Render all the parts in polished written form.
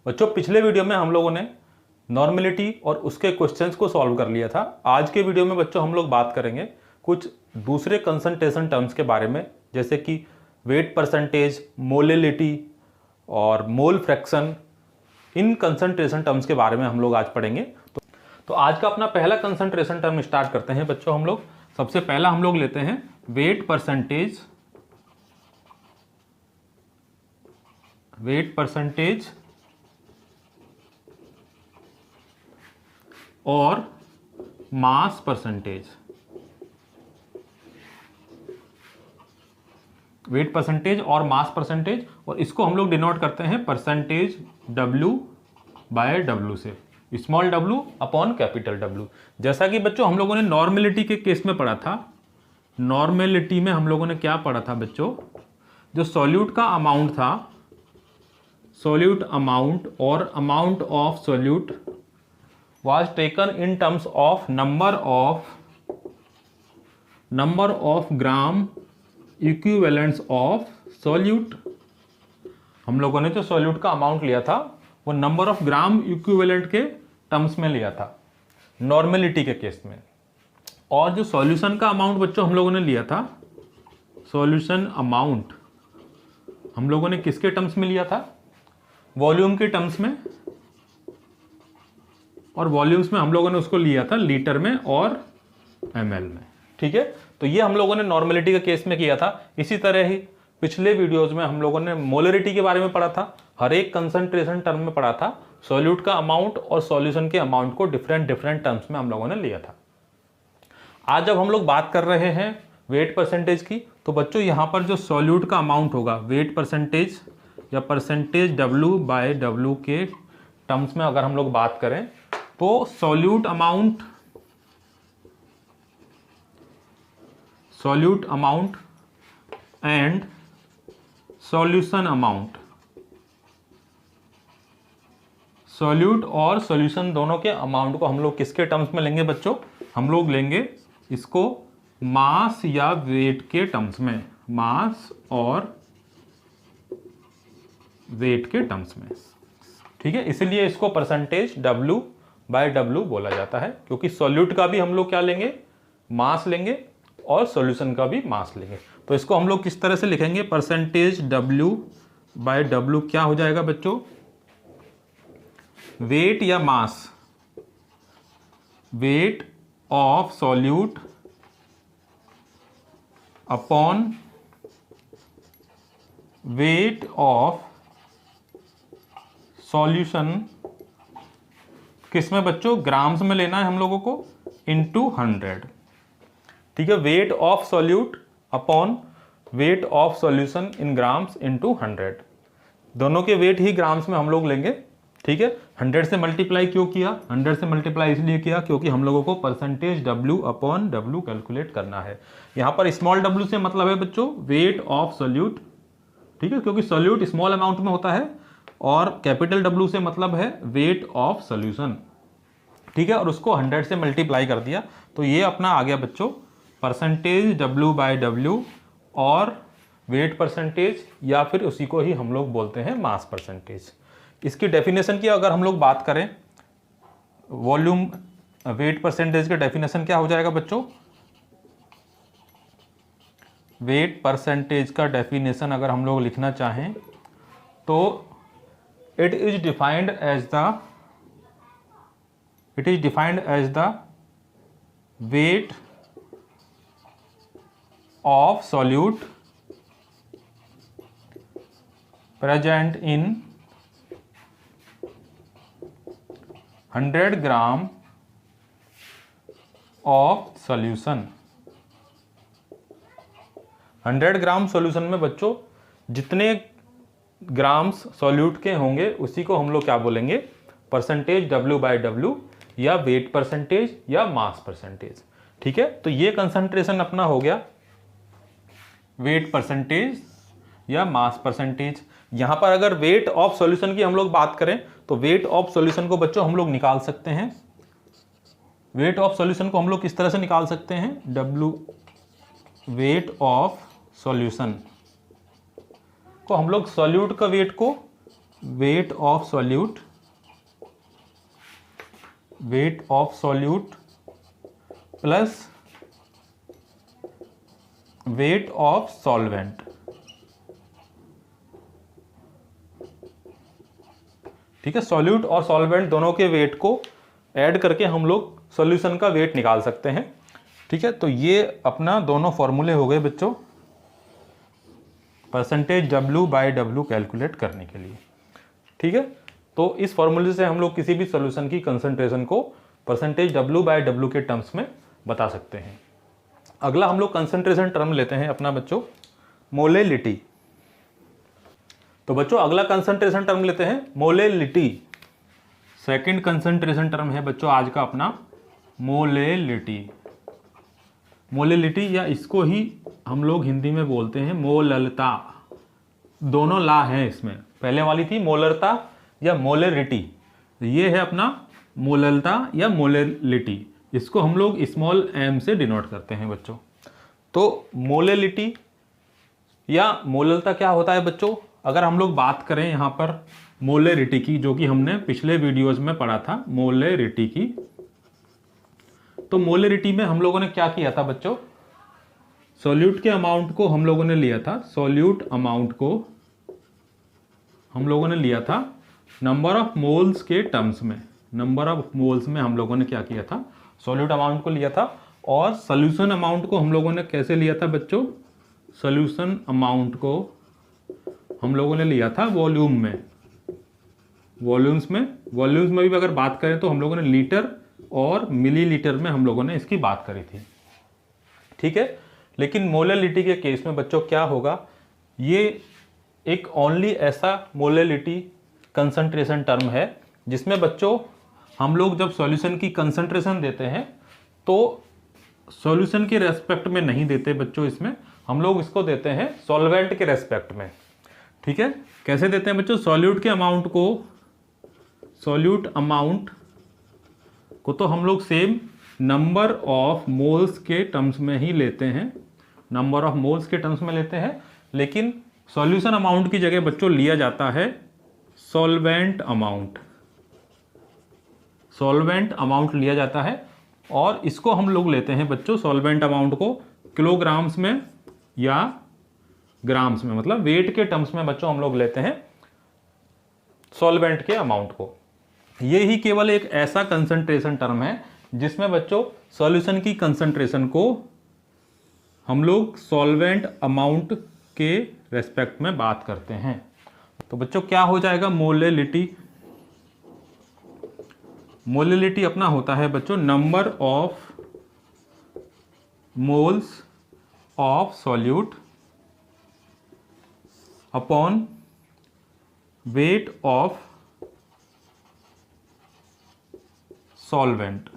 बच्चों पिछले वीडियो में हम लोगों ने नॉर्मेलिटी और उसके क्वेश्चंस को सॉल्व कर लिया था। आज के वीडियो में बच्चों हम लोग बात करेंगे कुछ दूसरे कंसंट्रेशन टर्म्स के बारे में, जैसे कि वेट परसेंटेज, मोलिलिटी और mole fraction. In concentration terms के बारे में हम लोग आज पढ़ेंगे। तो आज का अपना पहला कंसंट्रेशन टर्म स्टार्ट करते हैं बच्चों। हम लोग सबसे पहला हम लोग लेते हैं वेट परसेंटेज। वेट परसेंटेज और मास परसेंटेज। वेट परसेंटेज और मास परसेंटेज, और इसको हम लोग डिनोट करते हैं परसेंटेज W बाय W से, small w upon capital W। जैसा कि बच्चों हम लोगों ने नॉर्मेलिटी के केस में पढ़ा था। नॉर्मेलिटी में हम लोगों ने क्या पढ़ा था बच्चों? जो सॉल्यूट का अमाउंट था, सॉल्यूट अमाउंट और amount of solute was taken in terms of number of gram equivalents of solute। हम लोगों ने जो सॉल्यूट का अमाउंट लिया था वो नंबर ऑफ ग्राम इक्विवेलेंट के टर्म्स में लिया था नॉर्मेलिटी के केस में। और जो सॉल्यूशन का अमाउंट बच्चों हम लोगों ने लिया था, सॉल्यूशन अमाउंट हम लोगों ने किसके टर्म्स में लिया था? वॉल्यूम के टर्म्स में। और वॉल्यूम्स में हम लोगों ने उसको लिया था लीटर में और ml में। ठीक है, तो ये हम लोगों ने नॉर्मेलिटी के केस में किया था। इसी तरह ही पिछले वीडियोस में हम लोगों ने मोलरिटी के बारे में पढ़ा था। हर एक कंसंट्रेशन टर्म में पढ़ा था सॉल्यूट का अमाउंट और सॉल्यूशन के अमाउंट को डिफरेंट टर्म्स में हम लोगों ने लिया था। आज जब हम लोग बात कर रहे हैं वेट परसेंटेज की, तो बच्चों यहाँ पर जो सॉल्यूट का अमाउंट होगा, वेट परसेंटेज या परसेंटेज W बाय W के टर्म्स में अगर हम लोग बात करें, तो solute amount and solution amount, solute और सॉल्यूशन दोनों के अमाउंट को हम लोग किसके टर्म्स में लेंगे बच्चों? हम लोग लेंगे इसको मास या वेट के टर्म्स में, मास और वेट के टर्म्स में। ठीक है, इसलिए इसको परसेंटेज W बाय W बोला जाता है, क्योंकि सॉल्यूट का भी हम लोग क्या लेंगे? मास लेंगे, और सॉल्यूशन का भी मास लेंगे। तो इसको हम लोग किस तरह से लिखेंगे? परसेंटेज W बाय W क्या हो जाएगा बच्चों? वेट या mass, weight of solute upon weight of solution. किस में बच्चों? ग्राम्स में लेना है हम लोगों को, इनटू 100। ठीक है, wait of solute upon weight of solution in grams into 100। दोनों के वेट ही ग्राम्स में हम लोग लेंगे। ठीक है, 100 से मल्टीप्लाई क्यों किया? 100 से मल्टीप्लाई इसलिए किया क्योंकि हम लोगों को percentage W upon W calculate करना है। यहां पर स्मॉल w से मतलब है बच्चों वेट ऑफ सॉल्यूट। ठीक है, क्योंकि सॉल्यूट स्मॉल अमाउंट में होता है, और कैपिटल W से मतलब है वेट ऑफ सॉल्यूशन। ठीक है, और उसको 100 से मल्टीप्लाई कर दिया, तो ये अपना आ गया बच्चों परसेंटेज W बाय W और वेट परसेंटेज, या फिर उसी को ही हम लोग बोलते हैं मास परसेंटेज। इसकी डेफिनेशन की अगर हम लोग बात करें, वॉल्यूम वेट परसेंटेज का डेफिनेशन क्या हो जाएगा बच्चों? वेट परसेंटेज का डेफिनेशन अगर हम लोग लिखना चाहें तो it is defined as the weight of solute present in 100 gram of solution। 100 gram solution में बच्चों जितने ग्राम्स सॉल्यूट के होंगे उसी को हम लोग क्या बोलेंगे? परसेंटेज W बाय W, या वेट परसेंटेज या मास परसेंटेज। ठीक है, तो ये कंसंट्रेशन अपना हो गया वेट परसेंटेज या मास परसेंटेज। यहां पर अगर वेट ऑफ सॉल्यूशन की हम लोग बात करें, तो वेट ऑफ सॉल्यूशन को बच्चों हम लोग निकाल सकते हैं। वेट ऑफ सॉल्यूशन को हम लोग किस तरह से निकाल सकते हैं? वेट ऑफ सॉल्यूशन को हम लोग सॉल्यूट का वेट को wait of solute plus weight of solvent, ठीक है। सॉल्यूट और सॉल्वेंट दोनों के वेट को ऐड करके हम लोग सॉल्यूशन का वेट निकाल सकते हैं, ठीक है। तो ये अपना दोनों फॉर्मूले हो गए बच्चों परसेंटेज W/W कैलकुलेट करने के लिए, ठीक है। तो इस फॉर्मूले से हम लोग किसी भी सॉल्यूशन की कंसंट्रेशन को परसेंटेज W/W के टर्म्स में बता सकते हैं। अगला हम लोग कंसंट्रेशन टर्म लेते हैं अपना बच्चों मोलेलिटी। तो बच्चों अगला कंसंट्रेशन टर्म लेते हैं मोलेलिटी। सेकंड कंसंट्रेशन टर्म है बच्चों आज का अपना मोलेलिटी। मोलेलिटी या इसको ही हम लोग हिंदी में बोलते हैं मोललता। दोनों ला हैं इसमें, पहले वाली थी मोलरता या मोलेरिटी, ये है अपना मोललता या मोलेलिटी। इसको हम लोग स्मॉल m से डिनोट करते हैं बच्चों। तो मोलेलिटी या मोललता क्या होता है बच्चों? अगर हम लोग बात करें यहाँ पर मोलेरिटी की, जो कि हमने पिछले वीडियोज में पढ़ा था मोलेरिटी की, तो मोलेरिटी में हम लोगों ने क्या किया था बच्चों? सॉल्यूट के अमाउंट को हम लोगों ने लिया था, सॉल्यूट अमाउंट को हम लोगों ने लिया था नंबर ऑफ मोल्स के टर्म्स में। नंबर ऑफ मोल्स में हम लोगों ने क्या किया था? सॉल्यूट अमाउंट को लिया था। और सॉल्यूशन अमाउंट को हम लोगों ने कैसे लिया था बच्चों? सॉल्यूशन अमाउंट को हम लोगों ने लिया था वॉल्यूम में। वॉल्यूम्स में भी अगर बात करें तो हम लोगों ने लीटर और मिलीलीटर में हम लोगों ने इसकी बात करी थी, ठीक है। लेकिन मोलेलिटी के केस में बच्चों क्या होगा? ये एक ओनली ऐसा मोलेलिटी कंसंट्रेशन टर्म है जिसमें बच्चों हम लोग जब सॉल्यूशन की कंसंट्रेशन देते हैं तो सॉल्यूशन के रेस्पेक्ट में नहीं देते बच्चों, इसमें हम लोग इसको देते हैं सॉल्वेंट के रेस्पेक्ट में, ठीक है। कैसे देते हैं बच्चों? सॉल्यूट अमाउंट को तो हम लोग सेम नंबर ऑफ मोल्स के टर्म्स में ही लेते हैं, नंबर ऑफ मोल्स के टर्म्स में लेते हैं। लेकिन सॉल्यूशन अमाउंट की जगह बच्चों लिया जाता है सॉल्वेंट अमाउंट लिया जाता है। और इसको हम लोग लेते हैं बच्चों सॉल्वेंट अमाउंट को किलोग्राम्स में या ग्राम्स में, मतलब वेट के टर्म्स में बच्चों हम लोग लेते हैं सॉल्वेंट के अमाउंट को। ये ही केवल एक ऐसा कंसंट्रेशन टर्म है जिसमें बच्चों सॉल्यूशन की कंसंट्रेशन को हम लोग सॉल्वेंट अमाउंट के रेस्पेक्ट में बात करते हैं। तो बच्चों क्या हो जाएगा? मोलेलिटी अपना होता है बच्चों number of moles of solute upon weight of solvent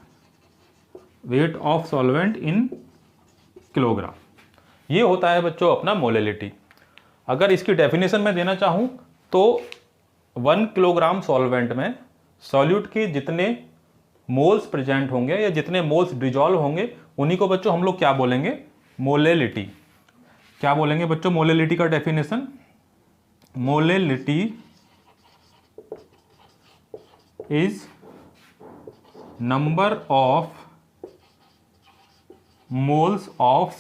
in kilogram. ये होता है बच्चों अपना मोलेलिटी। अगर इसकी डेफिनेशन में देना चाहूं तो 1 किलोग्राम सॉल्वेंट में सॉल्यूट के जितने मोल्स प्रेजेंट होंगे या जितने मोल्स डिजॉल्व होंगे उन्हीं को बच्चों हम लोग क्या बोलेंगे? मोलेलिटी। क्या बोलेंगे बच्चों मोलेलिटी का definition? Molality is number of moles of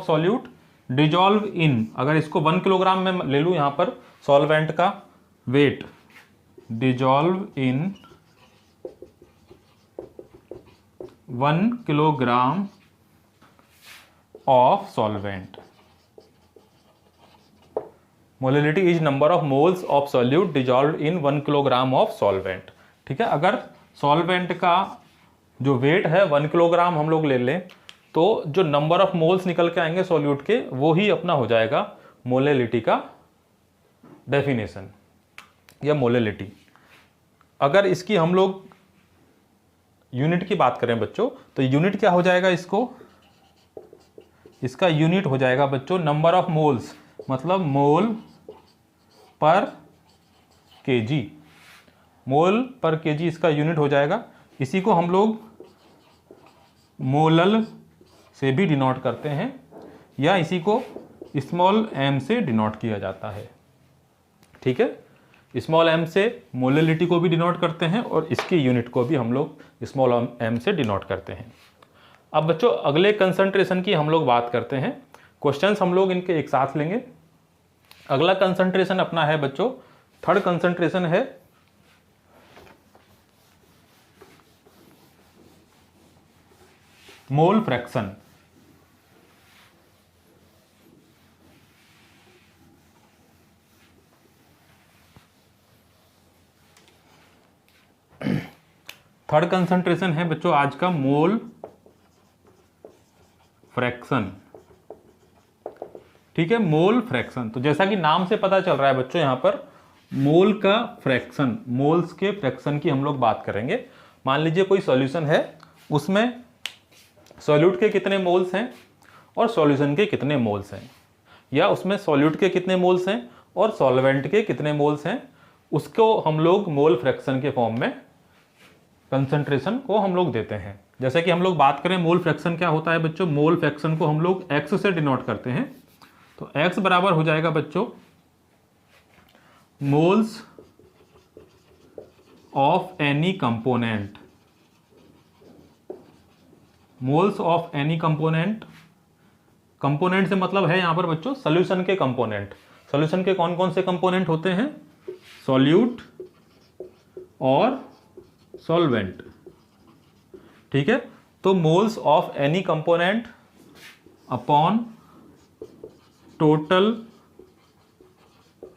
solute dissolve इन, अगर इसको 1 किलोग्राम में ले लूं यहां पर सॉल्वेंट का weight, dissolve in 1 kilogram of solvent. Molality is number of moles of solute dissolve in 1 kilogram of solvent, ठीक है। अगर सॉल्वेंट का जो वेट है 1 किलोग्राम हम लोग ले लें तो जो नंबर ऑफ मोल्स निकल के आएंगे सॉल्यूट के वो ही अपना हो जाएगा मोलेलिटी का डेफिनेशन या मोलेलिटी। अगर इसकी हम लोग यूनिट की बात करें बच्चों तो यूनिट क्या हो जाएगा? इसका यूनिट हो जाएगा बच्चों नंबर ऑफ मोल्स, मतलब मोल पर केजी। मोल पर केजी इसका यूनिट हो जाएगा। इसी को हम लोग मोलल से भी डिनोट करते हैं या इसी को स्मॉल m से डिनोट किया जाता है। ठीक है, स्मॉल m से मोलिलिटी को भी डिनोट करते हैं और इसकी यूनिट को भी हम लोग स्मॉल m से डिनोट करते हैं। अब बच्चों अगले कंसंट्रेशन की हम लोग बात करते हैं। क्वेश्चंस हम लोग इनके एक साथ लेंगे। अगला कंसंट्रेशन अपना है बच्चों, थर्ड कंसंट्रेशन है मोल फ्रैक्शन। थर्ड कंसंट्रेशन है बच्चों आज का मोल फ्रैक्शन। ठीक है, मोल फ्रैक्शन। तो जैसा कि नाम से पता चल रहा है बच्चों, यहां पर मोल का फ्रैक्शन, मोल्स के फ्रैक्शन की हम लोग बात करेंगे। मान लीजिए कोई सॉल्यूशन है, उसमें सॉल्यूट के कितने मोल्स हैं और सॉल्यूशन के कितने मोल्स हैं, या उसमें सॉल्यूट के कितने मोल्स हैं और सॉल्वेंट के कितने मोल्स हैं, उसको हम लोग मोल फ्रैक्शन के फॉर्म में कंसंट्रेशन को हम लोग देते हैं। जैसे कि हम लोग बात करें मोल फ्रैक्शन क्या होता है बच्चों, मोल फ्रैक्शन को हम लोग x से डिनोट करते हैं। तो x बराबर हो जाएगा बच्चों moles of any component, moles of any component. Component से मतलब है यहां पर बच्चों सॉल्यूशन के कंपोनेंट। सॉल्यूशन के कौन कौन से कंपोनेंट होते हैं, सॉल्यूट और सॉल्वेंट। ठीक है, तो moles of any component upon total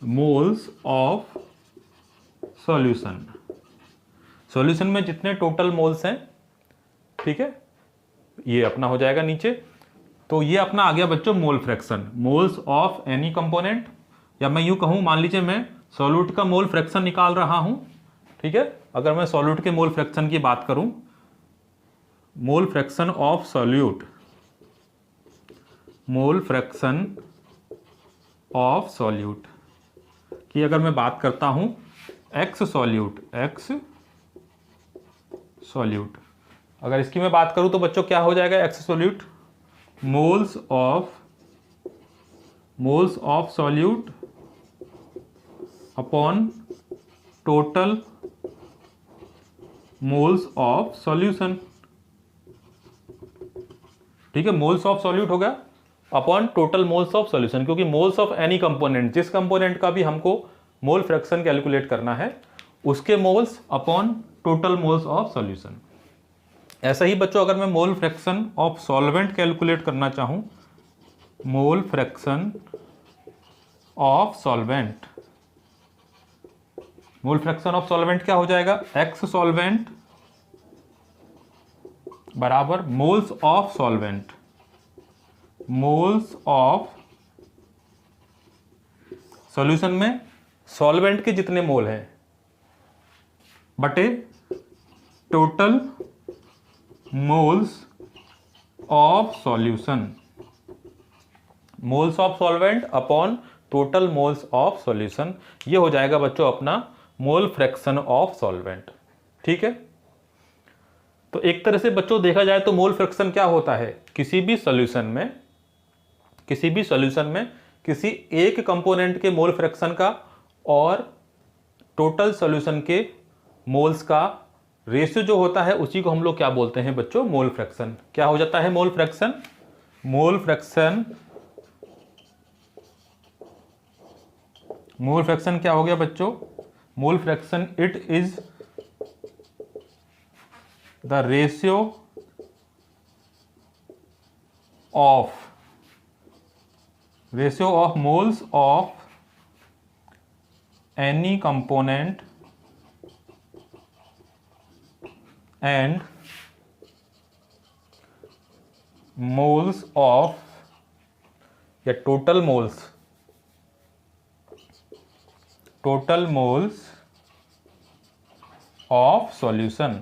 moles of solution. Solution में जितने टोटल मोल्स हैं, ठीक है, ये अपना हो जाएगा नीचे। तो ये अपना आ गया बच्चों mole fraction, moles of any component. या मैं यूं कहूं, मान लीजिए मैं सॉल्यूट का मोल फ्रैक्शन निकाल रहा हूं। ठीक है, अगर मैं सॉल्यूट के मोल फ्रैक्शन की बात करूं, मोल fraction of solute, mole fraction of solute की अगर मैं बात करता हूं, एक्स सॉल्यूट, अगर इसकी मैं बात करूं तो बच्चों क्या हो जाएगा, x solute moles of solute upon total moles of solution. ठीक है, मोल्स ऑफ सॉल्यूट हो गया upon total moles of solution, क्योंकि मोल्स ऑफ एनी कंपोनेंट, जिस कंपोनेंट का भी हमको मोल फ्रैक्शन कैलकुलेट करना है, उसके moles upon total moles of solution. ऐसा ही बच्चों अगर मैं मोल फ्रैक्शन ऑफ सॉल्वेंट कैलकुलेट करना चाहूं, मोल fraction of solvent, mole fraction of solvent क्या हो जाएगा, एक्स सॉल्वेंट बराबर moles of solvent, moles of solution में सॉल्वेंट के जितने मोल हैं बटे total moles of solution, moles of solvent upon total moles of solution. ये हो जाएगा बच्चों अपना मोल फ्रैक्शन ऑफ सॉल्वेंट। ठीक है, तो एक तरह से बच्चों देखा जाए तो मोल फ्रैक्शन क्या होता है, किसी भी सॉल्यूशन में किसी एक कंपोनेंट के मोल फ्रैक्शन का और टोटल सॉल्यूशन के मोल्स का रेशियो जो होता है, उसी को हम लोग क्या बोलते हैं बच्चों, मोल फ्रैक्शन। क्या हो जाता है मोल फ्रैक्शन, मोल फ्रैक्शन क्या हो गया बच्चों, mole fraction it is the ratio of moles of any component and moles of, या total moles of solution.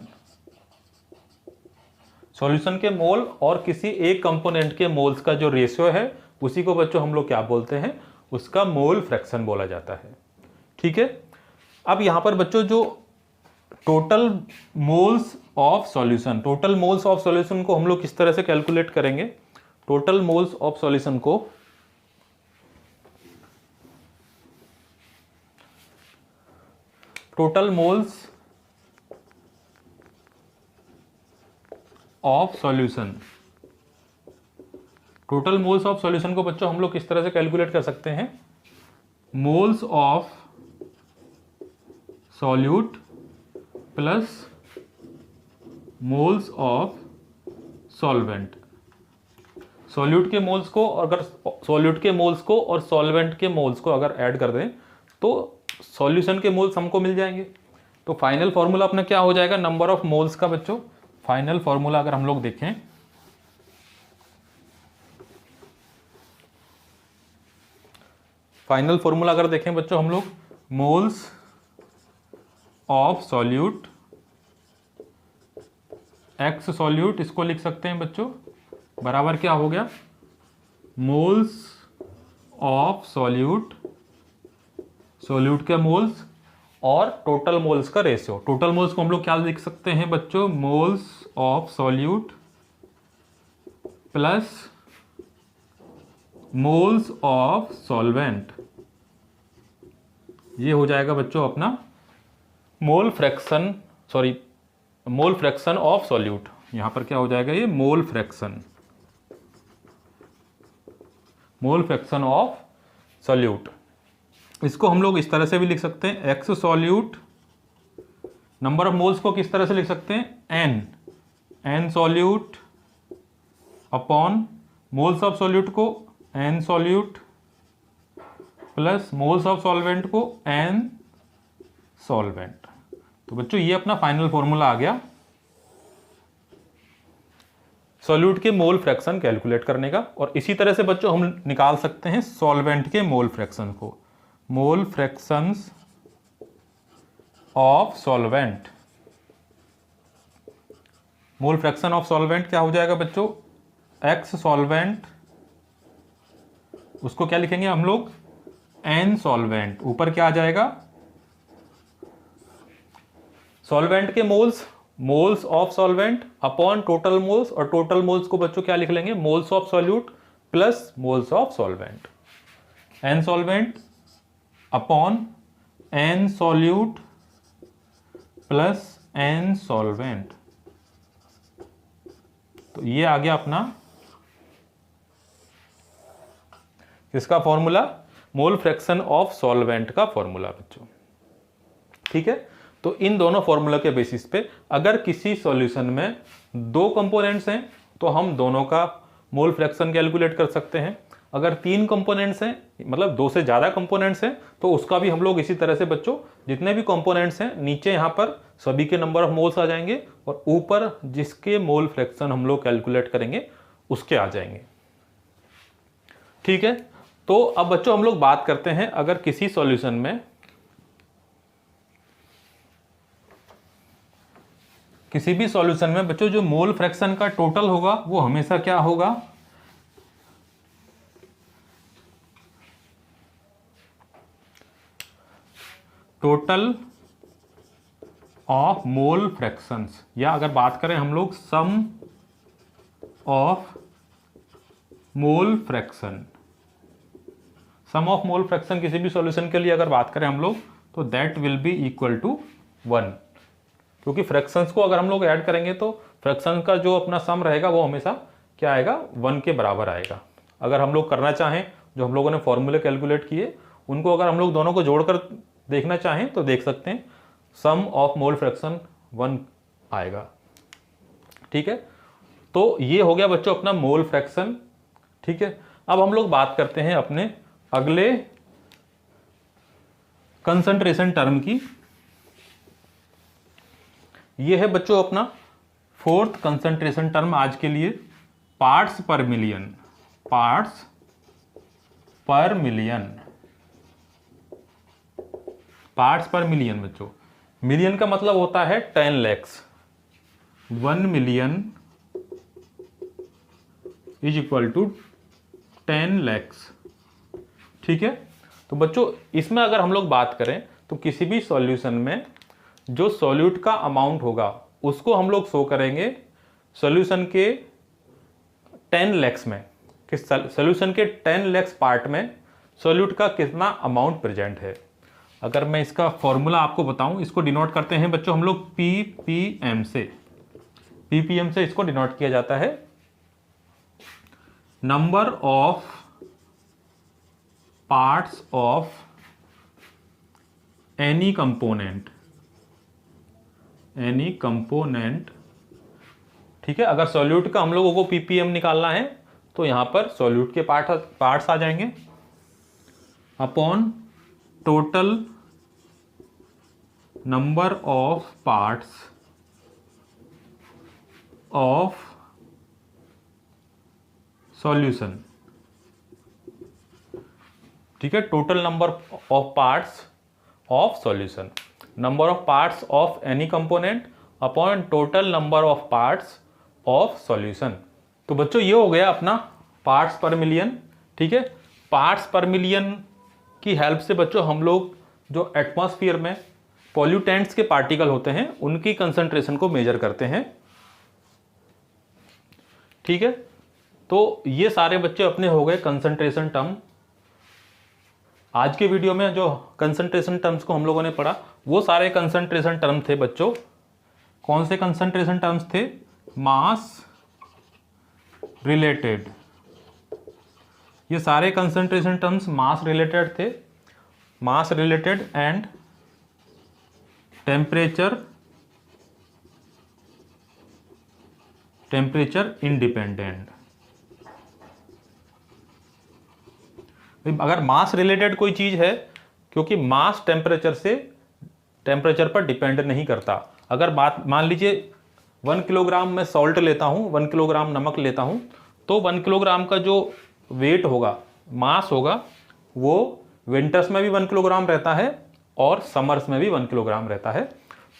Solution के मोल और किसी एक कंपोनेंट के मोल्स का जो रेशियो है, उसी को बच्चों हम लोग क्या बोलते हैं, उसका मोल फ्रैक्शन बोला जाता है। ठीक है, अब यहां पर बच्चों जो total moles of solution, total moles of solution को हम लोग किस तरह से कैलकुलेट करेंगे, टोटल मोल्स ऑफ सॉल्यूशन को total moles of solution. Total moles of solution को बच्चों हम लोग किस तरह से कैलकुलेट कर सकते हैं? Moles of solute plus moles of solvent. Solute के मोल्स को, अगर सॉल्यूट के मोल्स को और सॉल्वेंट के मोल्स को अगर ऐड कर दें तो सॉल्यूशन के मोल्स हमको मिल जाएंगे। तो फाइनल फॉर्मूला अपना क्या हो जाएगा? नंबर ऑफ मोल्स का बच्चों फाइनल फॉर्मूला अगर हम लोग देखें, फाइनल फॉर्मूला अगर देखें बच्चों हम लोग, moles of solute x solute, इसको लिख सकते हैं बच्चों बराबर क्या हो गया? मोल्स ऑफ सॉल्यूट, सॉल्यूट के मोल्स और टोटल मोल्स का रेशियो। टोटल मोल्स को हम लोग क्या लिख सकते हैं बच्चों? Moles of solute plus moles of solvent. ये हो जाएगा बच्चों अपना mole fraction, sorry mole fraction of solute. यहां पर क्या हो जाएगा? ये mole fraction, mole fraction of solute. इसको हम लोग इस तरह से भी लिख सकते हैं, X solute, number of moles को किस तरह से लिख सकते हैं? N solute upon moles of solute को N solute plus moles of solvent को एन सॉल्वेंट। तो बच्चों ये अपना फाइनल फॉर्मूला आ गया सॉल्यूट के मोल फ्रैक्शन कैलकुलेट करने का। और इसी तरह से बच्चों हम निकाल सकते हैं सॉल्वेंट के मोल फ्रैक्शन को, mole fractions of solvent. Mole fraction of solvent क्या हो जाएगा बच्चों? एक्स सॉल्वेंट, उसको क्या लिखेंगे हम लोग? N solvent. ऊपर क्या आ जाएगा? सॉल्वेंट के moles, moles of solvent upon total moles, और टोटल मोल्स को बच्चों क्या लिख लेंगे? Moles of solute plus moles of solvent. N solvent upon n solute plus n solvent. तो ये आ गया अपना किसका formula? Mole fraction of solvent का फॉर्मूला बच्चों। ठीक है, तो इन दोनों फॉर्मूला के बेसिस पे अगर किसी सॉल्यूशन में दो कंपोनेंट्स हैं तो हम दोनों का मोल फ्रैक्शन कैलकुलेट कर सकते हैं। अगर तीन कंपोनेंट्स हैं, मतलब दो से ज़्यादा कंपोनेंट्स हैं, तो उसका भी हम लोग इसी तरह से बच्चों जितने भी कंपोनेंट्स हैं नीचे यहाँ पर सभी के नंबर ऑफ मोल्स आ जाएंगे और ऊपर जिसके मोल फ्रैक्शन हम लोग कैलकुलेट करेंगे उसके आ जाएंगे। ठीक है, तो अब बच्चों हम लोग बात करते हैं अगर किसी सॉल्यूशन में, किसी भी सॉल्यूशन में बच्चों जो मोल फ्रैक्शन का टोटल होगा वो हमेशा क्या होगा? टोटल ऑफ मोल फ्रैक्शंस, या अगर बात करें हम लोग sum of mole fraction. Sum of mole fraction किसी भी सॉल्यूशन के लिए अगर बात करें हम लोग तो that will be equal to 1, क्योंकि फ्रैक्शंस को अगर हम लोग ऐड करेंगे तो फ्रैक्शन का जो अपना सम रहेगा वो हमेशा क्या आएगा? 1 के बराबर आएगा। अगर हम लोग करना चाहें, जो हम लोगों ने फॉर्मूले कैलकुलेट किए उनको अगर हम लोग दोनों को जोड़कर देखना चाहें तो देख सकते हैं सम ऑफ मोल फ्रैक्शन 1 आएगा। ठीक है, तो ये हो गया बच्चों अपना मोल फ्रैक्शन। ठीक है, अब हम लोग बात करते हैं अपने अगले कंसंट्रेशन टर्म की। ये है बच्चों अपना फोर्थ कंसंट्रेशन टर्म आज के लिए, parts per million. Parts per million, parts per million बच्चों। मिलियन का मतलब होता है 10 lakhs. 1 million is equal to 10 lakhs. ठीक है, तो बच्चों इसमें अगर हम लोग बात करें तो किसी भी सॉल्यूशन में जो सॉल्यूट का अमाउंट होगा उसको हम लोग शो करेंगे सॉल्यूशन के 10 लैक्स में, कि सॉल्यूशन के 10 लैक्स पार्ट में सॉल्यूट का कितना अमाउंट प्रेजेंट है। अगर मैं इसका फॉर्मूला आपको बताऊं, इसको डिनोट करते हैं बच्चों हम लोग पीपीएम से। पीपीएम से इसको डिनोट किया जाता है number of parts of any component. ठीक है, अगर सॉल्यूट का हम लोगों को पीपीएम निकालना है तो यहां पर सॉल्यूट के पार्ट्स आ जाएंगे upon total number of parts of solution. ठीक है, total number of parts of solution, number of parts of any component upon total number of parts of solution. तो बच्चों ये हो गया अपना पार्ट्स पर मिलियन। ठीक है, पार्ट्स पर मिलियन की हेल्प से बच्चों हम लोग जो एटमॉस्फेयर में पॉल्यूटेंट्स के पार्टिकल होते हैं उनकी कंसंट्रेशन को मेजर करते हैं। ठीक है, तो ये सारे बच्चे अपने हो गए कंसंट्रेशन टर्म। आज के वीडियो में जो कंसंट्रेशन टर्म्स को हम लोगों ने पढ़ा वो सारे कंसंट्रेशन टर्म थे बच्चों। कौन से कंसंट्रेशन टर्म्स थे? मास रिलेटेड। ये सारे कंसंट्रेशन टर्म्स मास रिलेटेड थे, मास रिलेटेड एंड टेम्परेचर इंडिपेंडेंट। अगर मास रिलेटेड कोई चीज है, क्योंकि मास टेम्परेचर पर डिपेंड नहीं करता। अगर बात मान लीजिए 1 किलोग्राम मैं सॉल्ट लेता हूं, 1 किलोग्राम नमक लेता हूं, तो 1 किलोग्राम का जो वेट होगा, मास होगा, वो विंटर्स में भी 1 किलोग्राम रहता है और समर्स में भी 1 किलोग्राम रहता है।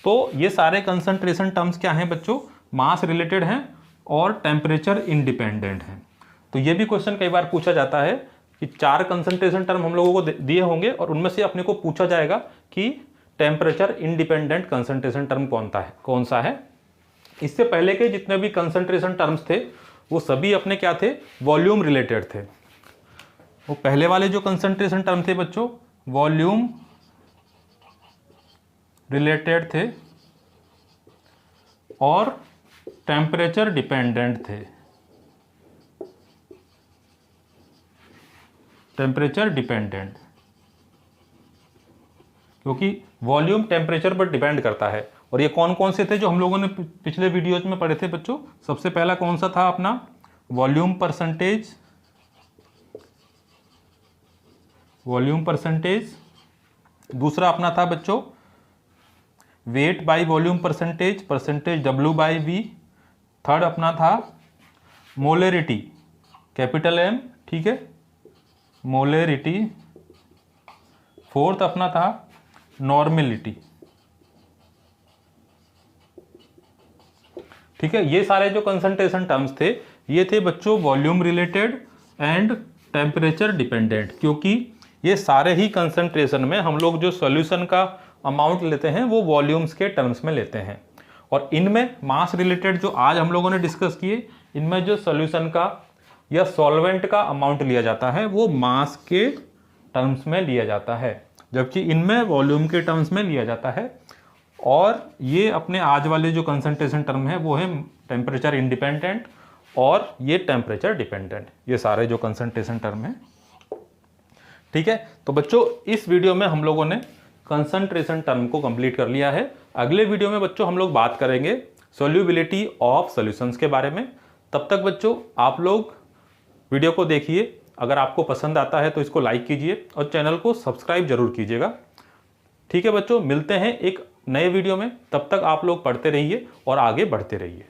तो ये सारे कंसंट्रेशन टर्म्स क्या हैं बच्चों? मास रिलेटेड हैं और टेम्परेचर इंडिपेंडेंट हैं। तो ये भी क्वेश्चन कई बार पूछा जाता है कि 4 कंसंट्रेशन टर्म हम लोगों को दिए होंगे और उनमें से अपने को पूछा जाएगा कि टेम्परेचर इंडिपेंडेंट कंसंट्रेशन टर्म कौन सा है। इससे पहले के जितने भी कंसंट्रेशन टर्म्स थे वो सभी अपने क्या थे? वॉल्यूम रिलेटेड थे। वो पहले वाले जो कंसंट्रेशन टर्म थे बच्चों वॉल्यूम रिलेटेड थे और टेम्परेचर डिपेंडेंट थे। टेम्परेचर डिपेंडेंट, क्योंकि वॉल्यूम टेम्परेचर पर डिपेंड करता है। और ये कौन कौन से थे जो हम लोगों ने पिछले वीडियोज में पढ़े थे बच्चों? सबसे पहला कौन सा था अपना? Volume percentage. दूसरा अपना था बच्चों weight by volume percentage W by V। Third अपना था मोलेरिटी, कैपिटल M। ठीक है, मोलेरिटी। फोर्थ अपना था नॉर्मेलिटी। ठीक है, ये सारे जो कंसंट्रेशन टर्म्स थे ये थे बच्चों volume related and temperature dependent, क्योंकि ये सारे ही कंसंट्रेशन में हम लोग जो सॉल्यूशन का अमाउंट लेते हैं वो वॉल्यूम्स के टर्म्स में लेते हैं। और इनमें मास रिलेटेड जो आज हम लोगों ने डिस्कस किए, इनमें जो सॉल्यूशन का या सॉल्वेंट का अमाउंट लिया जाता है वो मास के टर्म्स में लिया जाता है, जबकि इनमें वॉल्यूम के टर्म्स में लिया जाता है। और ये अपने आज वाले जो कंसंट्रेशन टर्म है वो है टेम्परेचर इंडिपेंडेंट और ये टेम्परेचर डिपेंडेंट, ये सारे जो कंसंट्रेशन टर्म है। ठीक है, तो बच्चों इस वीडियो में हम लोगों ने कंसंट्रेशन टर्म को कंप्लीट कर लिया है। अगले वीडियो में बच्चों हम लोग बात करेंगे सोल्यूबिलिटी ऑफ सॉल्यूशंस के बारे में। तब तक बच्चों आप लोग वीडियो को देखिए, अगर आपको पसंद आता है तो इसको लाइक कीजिए और चैनल को सब्सक्राइब जरूर कीजिएगा। ठीक है बच्चों, मिलते हैं एक नए वीडियो में। तब तक आप लोग पढ़ते रहिए और आगे बढ़ते रहिए।